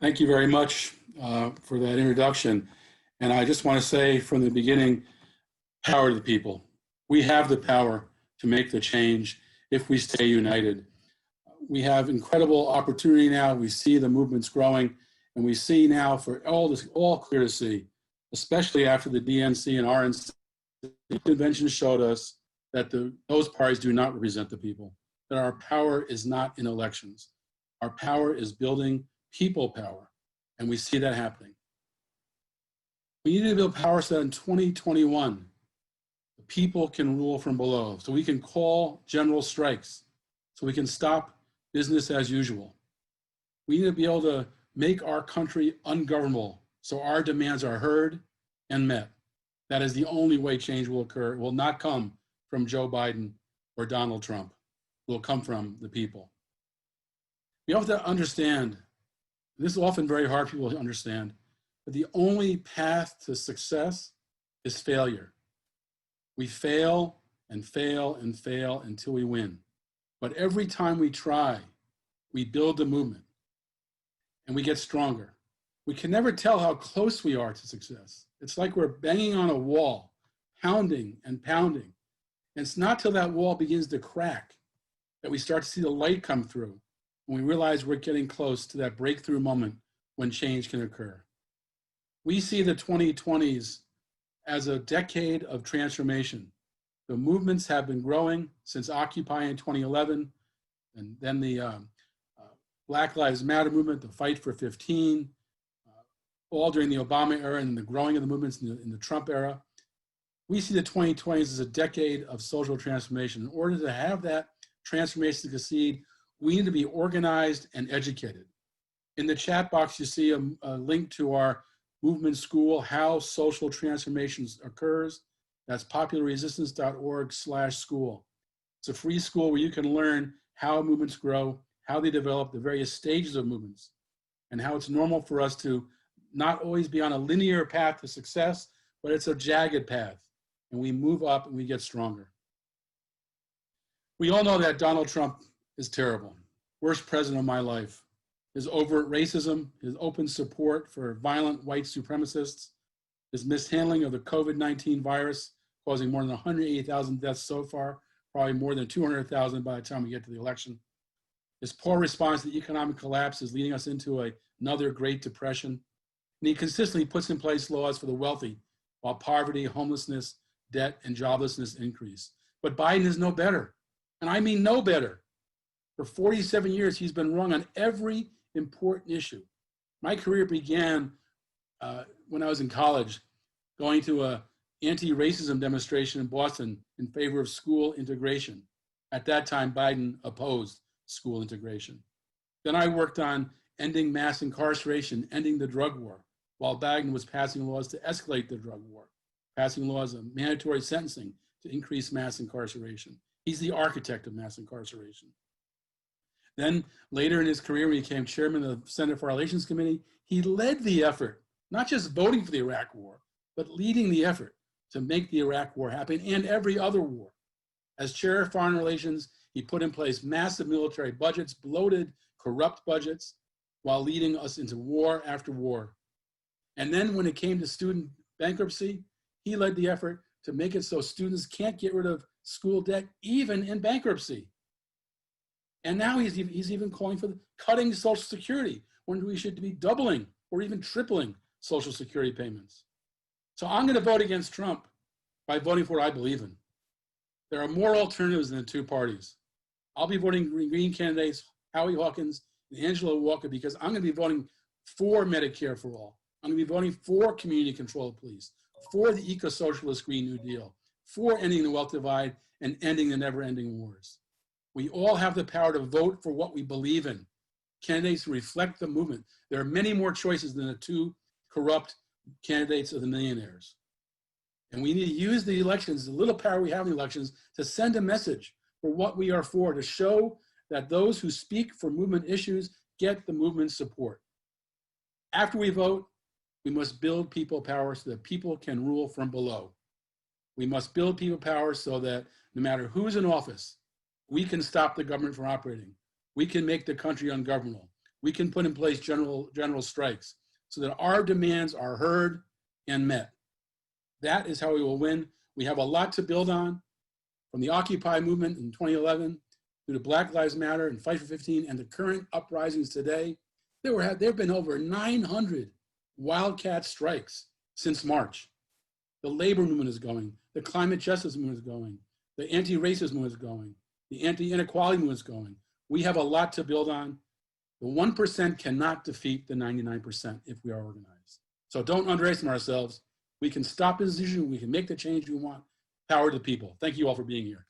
Thank you very much for that introduction. And I just want to say from the beginning, power to the people. We have the power to make the change if we stay united. We have incredible opportunity now. We see the movements growing, and we see now for all clear to see, especially after the DNC and RNC convention showed us that those parties do not represent the people, that our power is not in elections. Our power is building people power, and we see that happening. We need to build power so that in 2021, the people can rule from below, so we can call general strikes, so we can stop business as usual. We need to be able to make our country ungovernable, so our demands are heard and met. That is the only way change will occur. It will not come from Joe Biden or Donald Trump. It will come from the people. We have to understand, this is often very hard for people to understand, but the only path to success is failure. We fail and fail and fail until we win. But every time we try, we build the movement and we get stronger. We can never tell how close we are to success. It's like we're banging on a wall, pounding and pounding. And it's not till that wall begins to crack that we start to see the light come through, and we realize we're getting close to that breakthrough moment when change can occur. We see the 2020s as a decade of transformation. The movements have been growing since Occupy in 2011, and then the Black Lives Matter movement, the Fight for 15, all during the Obama era and the growing of the movements in the Trump era. We see the 2020s as a decade of social transformation. In order to have that transformation succeed, we need to be organized and educated. In the chat box, you see a link to our movement school, How Social Transformation Occurs. That's popularresistance.org/school. It's a free school where you can learn how movements grow, how they develop, the various stages of movements, and how it's normal for us to not always be on a linear path to success, but it's a jagged path, and we move up and we get stronger. We all know that Donald Trump is terrible, worst president of my life. His overt racism, his open support for violent white supremacists, his mishandling of the COVID-19 virus, causing more than 180,000 deaths so far, probably more than 200,000 by the time we get to the election. His poor response to the economic collapse is leading us into another Great Depression. And he consistently puts in place laws for the wealthy, while poverty, homelessness, debt, and joblessness increase. But Biden is no better, and I mean no better. For 47 years, he's been wrong on every important issue. My career began when I was in college, going to an anti-racism demonstration in Boston in favor of school integration. At that time, Biden opposed school integration. Then I worked on ending mass incarceration, ending the drug war, while Biden was passing laws to escalate the drug war, passing laws of mandatory sentencing to increase mass incarceration. He's the architect of mass incarceration. Then later in his career, when he became chairman of the Senate Foreign Relations Committee, he led the effort, not just voting for the Iraq War, but leading the effort to make the Iraq War happen and every other war. As chair of Foreign Relations, he put in place massive military budgets, bloated, corrupt budgets, while leading us into war after war. And then when it came to student bankruptcy, he led the effort to make it so students can't get rid of school debt even in bankruptcy. And now he's even calling for cutting Social Security when we should be doubling or even tripling Social Security payments. So I'm going to vote against Trump by voting for what I believe in. There are more alternatives than the two parties. I'll be voting Green candidates, Howie Hawkins and Angela Walker, because I'm going to be voting for Medicare for all. I'm going to be voting for community controlled police, for the eco-socialist Green New Deal, for ending the wealth divide and ending the never-ending wars. We all have the power to vote for what we believe in. Candidates who reflect the movement. There are many more choices than the two corrupt candidates of the millionaires. And we need to use the elections, the little power we have in the elections, to send a message for what we are for, to show that those who speak for movement issues get the movement's support. After we vote, we must build people power so that people can rule from below. We must build people power so that no matter who's in office, we can stop the government from operating. We can make the country ungovernable. we can put in place general strikes so that our demands are heard and met. That is how we will win. We have a lot to build on, from the Occupy movement in 2011 through to Black Lives Matter and Fight for 15 and the current uprisings today. There have been over 900 wildcat strikes since March. The labor movement is going, the climate justice movement is going, the anti-racist movement is going, the anti-inequality movement is going. We have a lot to build on. The 1% cannot defeat the 99% if we are organized. So don't underestimate ourselves. We can stop this issue. We can make the change we want. Power to the people. Thank you all for being here.